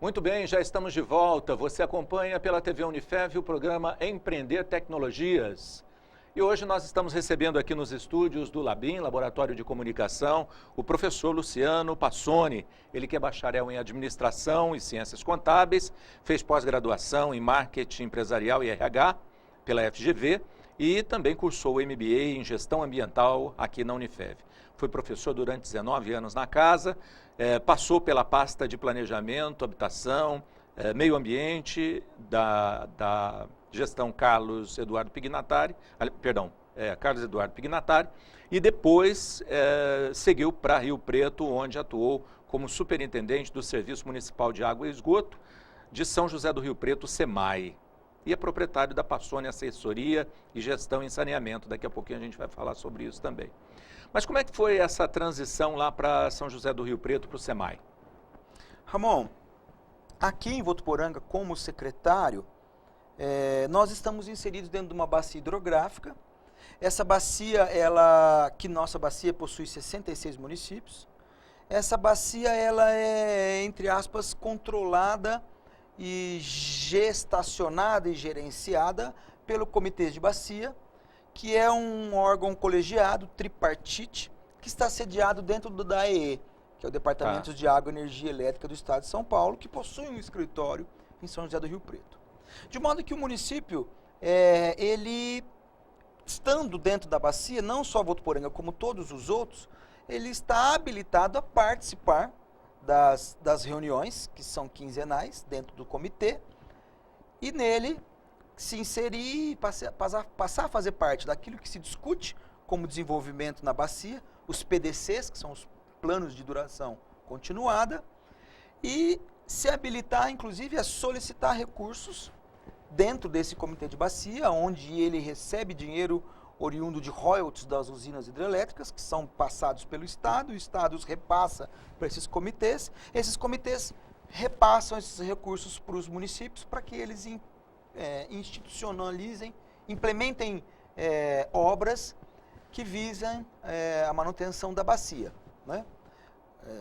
Muito bem, já estamos de volta. Você acompanha pela TV Unifev o programa Empreender Tecnologias. E hoje nós estamos recebendo aqui nos estúdios do Labim, Laboratório de Comunicação, o professor Luciano Passoni. Ele que é bacharel em Administração e Ciências Contábeis, fez pós-graduação em Marketing Empresarial e RH pela FGV e também cursou o MBA em Gestão Ambiental aqui na Unifev. Foi professor durante 19 anos na casa, passou pela pasta de Planejamento, Habitação, Meio Ambiente da gestão Carlos Eduardo Pignatari, Carlos Eduardo Pignatari, e depois seguiu para Rio Preto, onde atuou como superintendente do Serviço Municipal de Água e Esgoto de São José do Rio Preto, SEMAI. E é proprietário da Passoni Assessoria e Gestão em Saneamento. Daqui a pouquinho a gente vai falar sobre isso também. Mas como é que foi essa transição lá para São José do Rio Preto, para o SEMAI? Ramon, aqui em Votuporanga, como secretário, nós estamos inseridos dentro de uma bacia hidrográfica. Essa bacia, nossa bacia possui 66 municípios. Essa bacia, ela é, entre aspas, controlada e gestacionada e gerenciada pelo Comitê de Bacia, que é um órgão colegiado, tripartite, que está sediado dentro do DAEE, que é o Departamento de Água e Energia Elétrica do Estado de São Paulo, que possui um escritório em São José do Rio Preto. De modo que o município, ele, estando dentro da bacia, não só Votuporanga, como todos os outros, ele está habilitado a participar das reuniões, que são quinzenais, dentro do comitê, e nele se inserir e passar a fazer parte daquilo que se discute como desenvolvimento na bacia, os PDCs, que são os planos de duração continuada, e se habilitar, inclusive, a solicitar recursos dentro desse comitê de bacia, onde ele recebe dinheiro oriundo de royalties das usinas hidrelétricas, que são passados pelo Estado, o Estado os repassa para esses comitês repassam esses recursos para os municípios para que eles institucionalizem, implementem obras que visam a manutenção da bacia, né?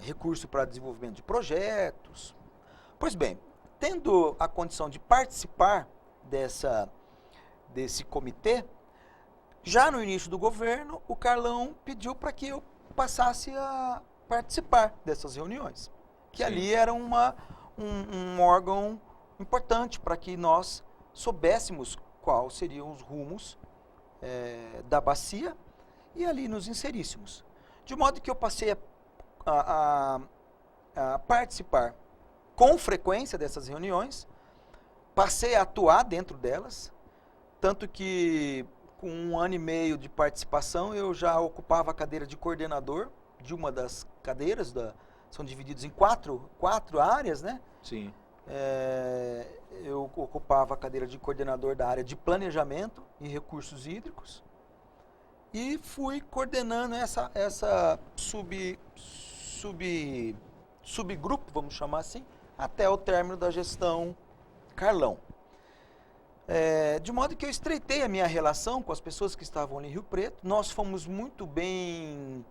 Recurso para desenvolvimento de projetos. Pois bem, tendo a condição de participar desse comitê, já no início do governo, o Carlão pediu para que eu passasse a participar dessas reuniões, que Sim. ali era um órgão importante para que nós soubéssemos quais seriam os rumos da bacia e ali nos inseríssemos. De modo que eu passei a participar com frequência dessas reuniões, passei a atuar dentro delas, tanto que com 1 ano e meio de participação eu já ocupava a cadeira de coordenador de uma das cadeiras, são divididos em quatro áreas, né? Sim. Eu ocupava a cadeira de coordenador da área de planejamento e recursos hídricos e fui coordenando essa subgrupo, vamos chamar assim, até o término da gestão Carlão. De modo que eu estreitei a minha relação com as pessoas que estavam ali em Rio Preto. Nós fomos muito bem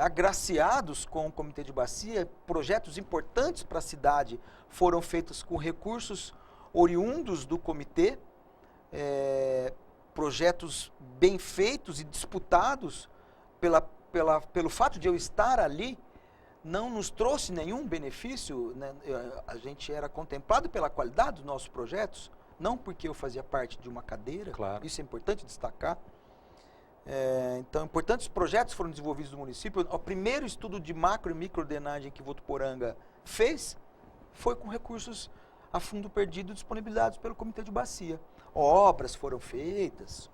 agraciados com o Comitê de Bacia. Projetos importantes para a cidade foram feitos com recursos oriundos do comitê, projetos bem feitos e disputados pelo fato de eu estar ali. Não nos trouxe nenhum benefício, né? A gente era contemplado pela qualidade dos nossos projetos, não porque eu fazia parte de uma cadeira, claro. Isso é importante destacar. Então, importantes projetos foram desenvolvidos no município. O primeiro estudo de macro e microdrenagem que Votuporanga fez foi com recursos a fundo perdido disponibilizados pelo Comitê de Bacia. Obras foram feitas.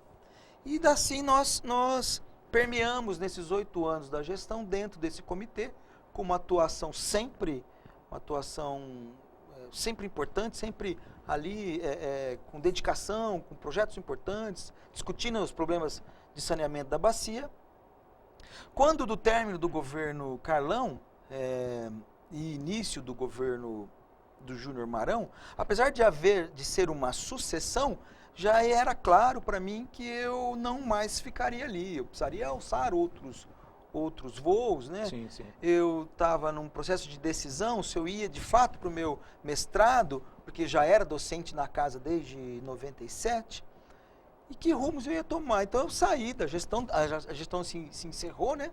E assim nós permeamos nesses 8 anos da gestão dentro desse comitê, com uma atuação sempre importante, sempre ali com dedicação, com projetos importantes, discutindo os problemas de saneamento da bacia. Quando do término do governo Carlão e início do governo do Júnior Marão, apesar de ser uma sucessão, já era claro para mim que eu não mais ficaria ali, eu precisaria alçar outros voos, né? Sim, sim. Eu estava num processo de decisão se eu ia de fato para o meu mestrado, porque já era docente na casa desde 97, e que rumos eu ia tomar. Então eu saí da gestão, a gestão se encerrou, né?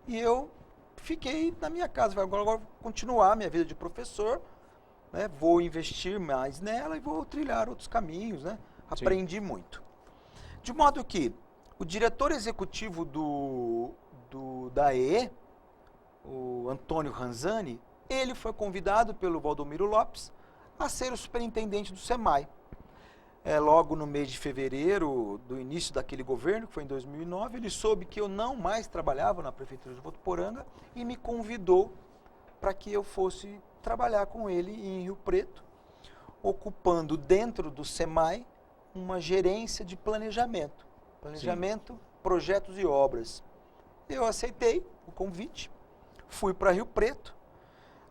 E eu fiquei na minha casa. Agora vou continuar minha vida de professor, né? Vou investir mais nela e vou trilhar outros caminhos, né? Aprendi muito. De modo que o diretor executivo da EE, o Antônio Ranzani, ele foi convidado pelo Valdomiro Lopes a ser o superintendente do SEMAI. Logo no mês de fevereiro, do início daquele governo, que foi em 2009, ele soube que eu não mais trabalhava na Prefeitura de Votuporanga e me convidou para que eu fosse trabalhar com ele em Rio Preto, ocupando dentro do SEMAI uma gerência de planejamento. Planejamento, sim, projetos e obras. Eu aceitei o convite, fui para Rio Preto.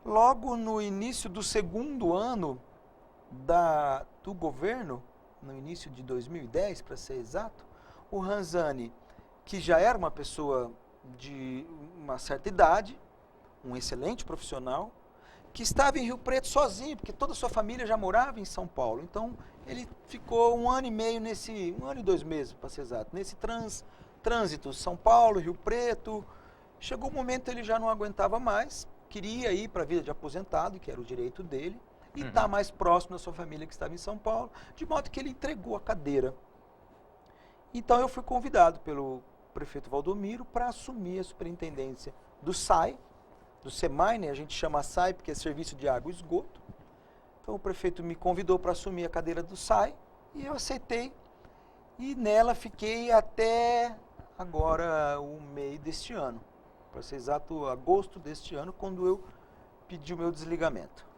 Logo no início do segundo ano do governo, no início de 2010, para ser exato, o Ranzani, que já era uma pessoa de uma certa idade, um excelente profissional, que estava em Rio Preto sozinho, porque toda a sua família já morava em São Paulo. Então, ele ficou 1 ano e meio nesse, 1 ano e 2 meses, para ser exato, nesse trânsito, São Paulo, Rio Preto. Chegou um momento ele já não aguentava mais, queria ir para a vida de aposentado, que era o direito dele, e estar mais próximo da sua família que estava em São Paulo, de modo que ele entregou a cadeira. Então eu fui convidado pelo prefeito Valdomiro para assumir a superintendência do SAI, do SEMAI, né? A gente chama SAI porque é Serviço de Água e Esgoto. Então o prefeito me convidou para assumir a cadeira do SAI e eu aceitei. E nela fiquei até agora o meio deste ano, para ser exato, agosto deste ano, quando eu pedi o meu desligamento.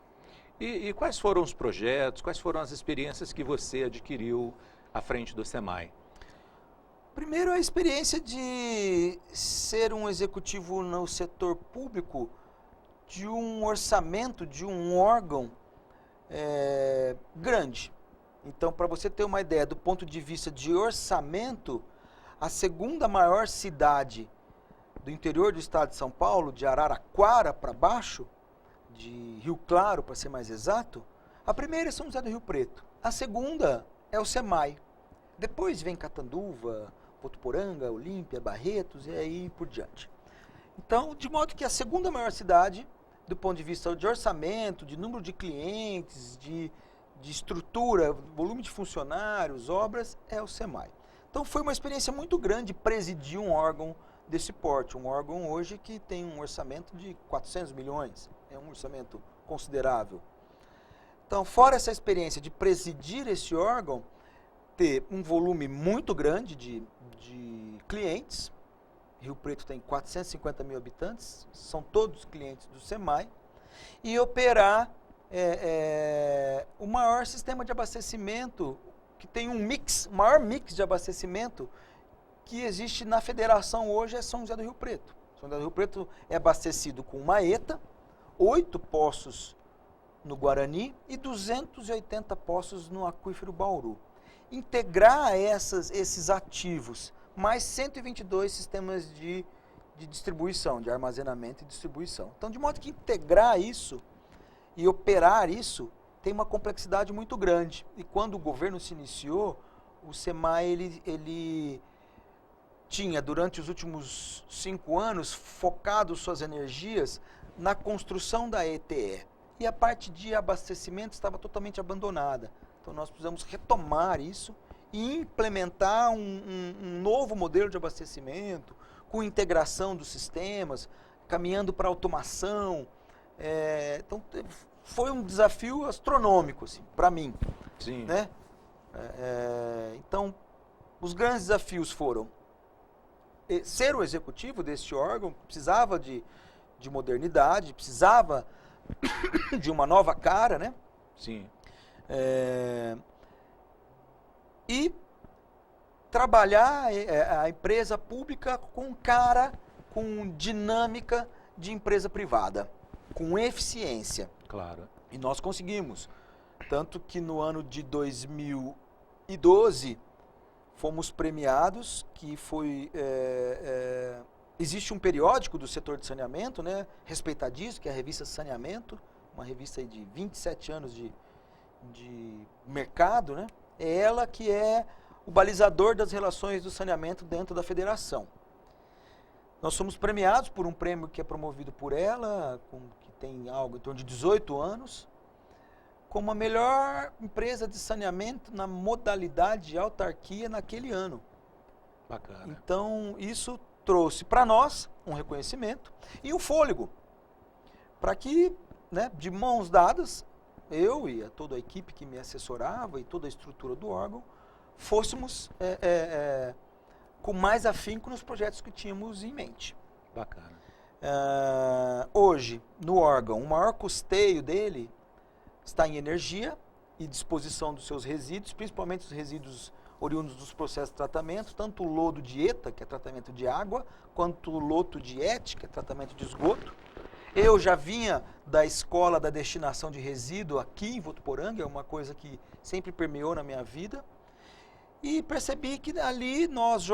E quais foram os projetos, quais foram as experiências que você adquiriu à frente do SEMAI? Primeiro, a experiência de ser um executivo no setor público de um orçamento, de um órgão grande. Então, para você ter uma ideia, do ponto de vista de orçamento, a segunda maior cidade do interior do estado de São Paulo, de Araraquara para baixo, de Rio Claro, para ser mais exato, a primeira é São José do Rio Preto. A segunda é o SEMAI. Depois vem Catanduva, Votuporanga, Olímpia, Barretos e aí por diante. Então, de modo que a segunda maior cidade, do ponto de vista de orçamento, de número de clientes, de estrutura, volume de funcionários, obras, é o SEMAI. Então foi uma experiência muito grande presidir um órgão desse porte, um órgão hoje que tem um orçamento de 400 milhões, é um orçamento considerável. Então, fora essa experiência de presidir esse órgão, ter um volume muito grande de clientes, Rio Preto tem 450 mil habitantes, são todos clientes do SEMAI, e operar o maior sistema de abastecimento, que tem o maior mix de abastecimento que existe na federação hoje é São José do Rio Preto. São José do Rio Preto é abastecido com uma ETA, 8 poços no Guarani e 280 poços no aquífero Bauru. Integrar esses ativos, mais 122 sistemas de distribuição, de armazenamento e distribuição. Então, de modo que integrar isso e operar isso tem uma complexidade muito grande. E quando o governo se iniciou, o SEMAI ele tinha, durante os últimos 5 anos, focado suas energias na construção da ETE. E a parte de abastecimento estava totalmente abandonada. Então nós precisamos retomar isso e implementar um novo modelo de abastecimento, com integração dos sistemas, caminhando para automação. Então foi um desafio astronômico, assim, para mim. Sim. Né? Então, os grandes desafios foram ser o executivo deste órgão, precisava de modernidade, precisava de uma nova cara, né? Sim. E trabalhar a empresa pública com dinâmica de empresa privada, com eficiência. Claro. E nós conseguimos. Tanto que no ano de 2012 fomos premiados, que foi existe um periódico do setor de saneamento, né, respeitadíssimo, que é a revista Saneamento, uma revista aí de 27 anos de mercado, né? É ela que é o balizador das relações do saneamento dentro da federação. Nós somos premiados por um prêmio que é promovido por ela, que tem algo em torno de 18 anos, como a melhor empresa de saneamento na modalidade de autarquia naquele ano. Bacana. Então, isso trouxe para nós um reconhecimento e um fôlego, para que, né, de mãos dadas, eu e toda a equipe que me assessorava e toda a estrutura do órgão, fôssemos com mais afinco nos projetos que tínhamos em mente. Bacana. Hoje, no órgão, o maior custeio dele está em energia e disposição dos seus resíduos, principalmente os resíduos oriundos dos processos de tratamento, tanto o lodo de ETA, que é tratamento de água, quanto o loto de ET, que é tratamento de esgoto. Eu já vinha da escola da destinação de resíduo aqui em Votuporanga, é uma coisa que sempre permeou na minha vida, e percebi que ali nós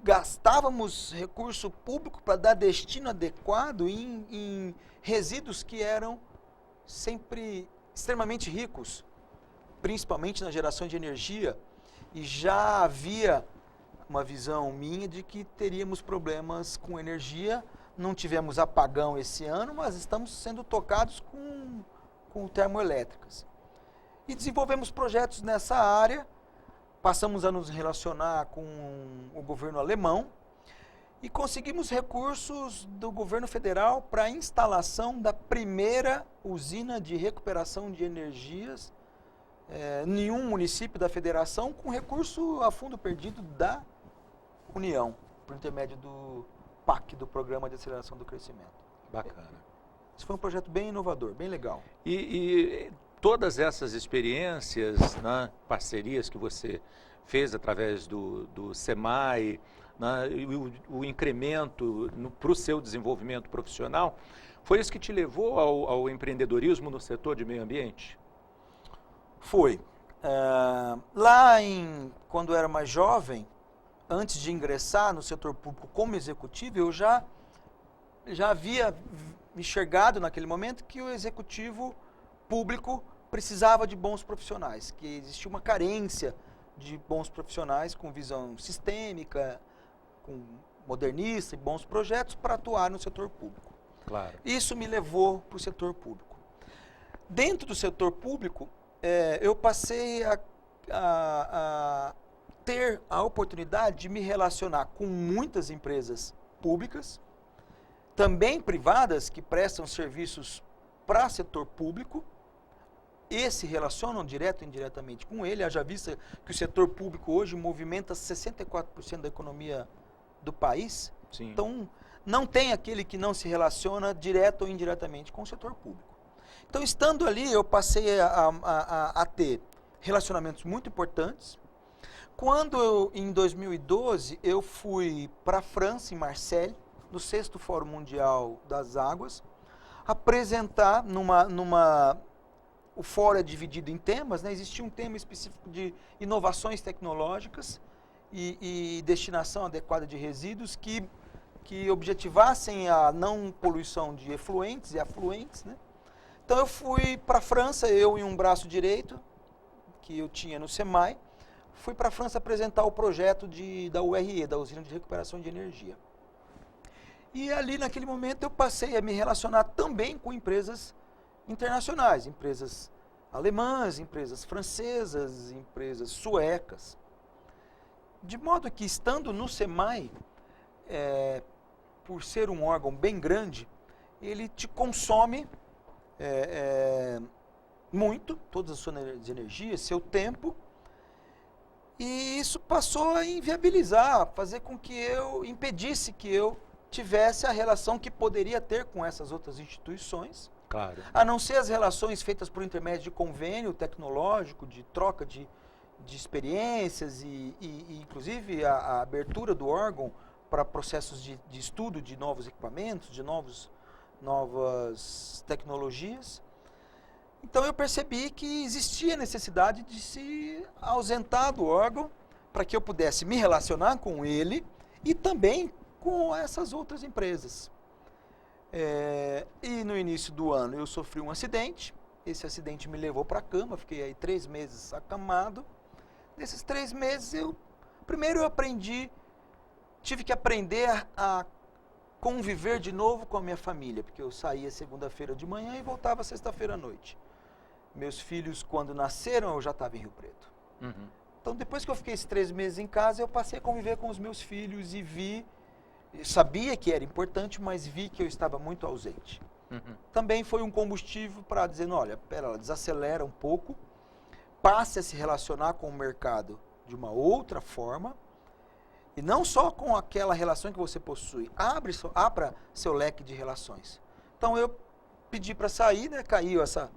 gastávamos recurso público para dar destino adequado em resíduos que eram sempre extremamente ricos, principalmente na geração de energia, e já havia uma visão minha de que teríamos problemas com energia. Não tivemos apagão esse ano, mas estamos sendo tocados com termoelétricas. E desenvolvemos projetos nessa área, passamos a nos relacionar com o governo alemão e conseguimos recursos do governo federal para a instalação da primeira usina de recuperação de energias em nenhum município da federação, com recurso a fundo perdido da União, por intermédio do PAC, do Programa de Aceleração do Crescimento. Bacana. Esse foi um projeto bem inovador, bem legal. E todas essas experiências, né, parcerias que você fez através do SEMAI, né, o incremento para o seu desenvolvimento profissional, foi isso que te levou ao empreendedorismo no setor de meio ambiente? Foi. Quando eu era mais jovem, antes de ingressar no setor público como executivo, eu já havia enxergado naquele momento que o executivo público precisava de bons profissionais, que existia uma carência de bons profissionais com visão sistêmica, com modernista e bons projetos para atuar no setor público. Claro. Isso me levou para o setor público. Dentro do setor público, eu passei a ter a oportunidade de me relacionar com muitas empresas públicas, também privadas que prestam serviços para o setor público e se relacionam direto ou indiretamente com ele. Haja vista que o setor público hoje movimenta 64% da economia do país. Sim. Então, não tem aquele que não se relaciona direto ou indiretamente com o setor público. Então, estando ali, eu passei a ter relacionamentos muito importantes. Quando em 2012, eu fui para a França, em Marseille, no 6º Fórum Mundial das Águas, apresentar o fórum é dividido em temas, né? Existia um tema específico de inovações tecnológicas e destinação adequada de resíduos que objetivassem a não poluição de efluentes e afluentes, né? Então eu fui para a França, eu e um braço direito, que eu tinha no SEMAI, fui para a França apresentar o projeto da URE, da Usina de Recuperação de Energia. E ali, naquele momento, eu passei a me relacionar também com empresas internacionais, empresas alemãs, empresas francesas, empresas suecas. De modo que, estando no SEMAI, por ser um órgão bem grande, ele te consome muito, todas as suas energias, seu tempo, e isso passou a inviabilizar, fazer com que impedisse que eu tivesse a relação que poderia ter com essas outras instituições, claro, a não ser as relações feitas por intermédio de convênio tecnológico, de troca de experiências e inclusive a abertura do órgão para processos de estudo de novos equipamentos, de novas tecnologias. Então eu percebi que existia necessidade de se ausentar do órgão para que eu pudesse me relacionar com ele e também com essas outras empresas. E no início do ano eu sofri um acidente, esse acidente me levou para a cama, fiquei aí 3 meses acamado. Nesses 3 meses primeiro eu aprendi, tive que aprender a conviver de novo com a minha família, porque eu saía segunda-feira de manhã e voltava sexta-feira à noite. Meus filhos, quando nasceram, eu já estava em Rio Preto. Uhum. Então, depois que eu fiquei esses 3 meses em casa, eu passei a conviver com os meus filhos e sabia que era importante, mas vi que eu estava muito ausente. Uhum. Também foi um combustível para dizer, olha, pera, desacelera um pouco, passe a se relacionar com o mercado de uma outra forma, e não só com aquela relação que você possui, abra seu leque de relações. Então eu pedi para sair, né, caiu essa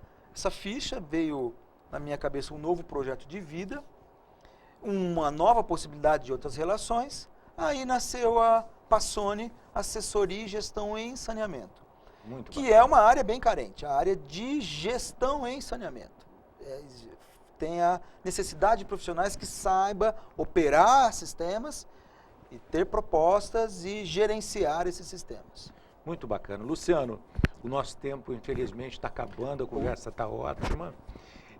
ficha, veio na minha cabeça um novo projeto de vida, uma nova possibilidade de outras relações, aí nasceu a Passoni, Assessoria e Gestão em Saneamento, Muito que bacana. é uma área bem carente, a área de gestão em saneamento. Tem a necessidade de profissionais que saibam operar sistemas e ter propostas e gerenciar esses sistemas. Muito bacana. Luciano, o nosso tempo, infelizmente, está acabando, a conversa está ótima.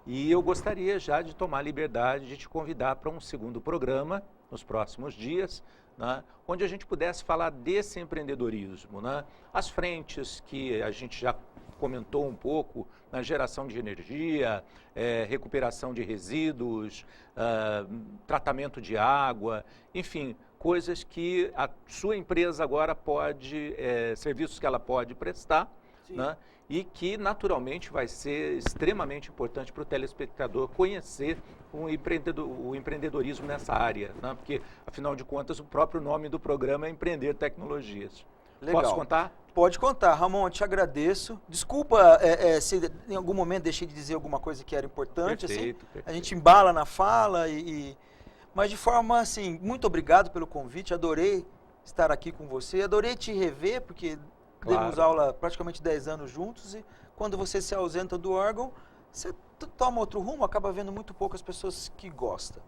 E eu gostaria já de tomar a liberdade de te convidar para um segundo programa nos próximos dias, né, onde a gente pudesse falar desse empreendedorismo, né, as frentes que a gente já comentou um pouco na geração de energia, recuperação de resíduos, tratamento de água, enfim, coisas que a sua empresa agora pode, serviços que ela pode prestar, né, e que naturalmente vai ser extremamente importante para o telespectador conhecer o empreendedorismo nessa área, né, porque afinal de contas o próprio nome do programa é Empreender Tecnologias. Legal. Posso contar? Pode contar, Ramon, eu te agradeço. Desculpa se em algum momento deixei de dizer alguma coisa que era importante. Perfeito, assim, perfeito. A gente embala na fala, mas de forma assim, muito obrigado pelo convite, adorei estar aqui com você, adorei te rever, porque demos aula praticamente 10 anos juntos e quando você se ausenta do órgão, você toma outro rumo, acaba vendo muito poucas pessoas que gostam.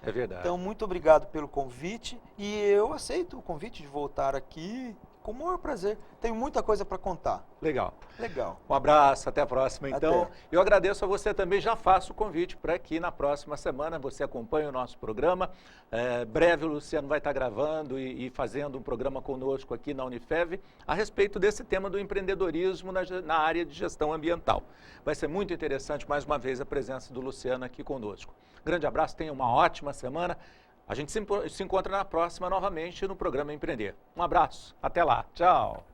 É verdade. Então, muito obrigado pelo convite e eu aceito o convite de voltar aqui com o maior prazer. Tenho muita coisa para contar. Legal. Legal. Um abraço, até a próxima. Então, Até. eu agradeço a você também, já faço o convite para que na próxima semana você acompanhe o nosso programa. Breve o Luciano vai estar gravando e fazendo um programa conosco aqui na Unifev a respeito desse tema do empreendedorismo na área de gestão ambiental. Vai ser muito interessante, mais uma vez, a presença do Luciano aqui conosco. Grande abraço, tenha uma ótima semana. A gente se encontra na próxima novamente no programa Empreender. Um abraço, até lá, tchau.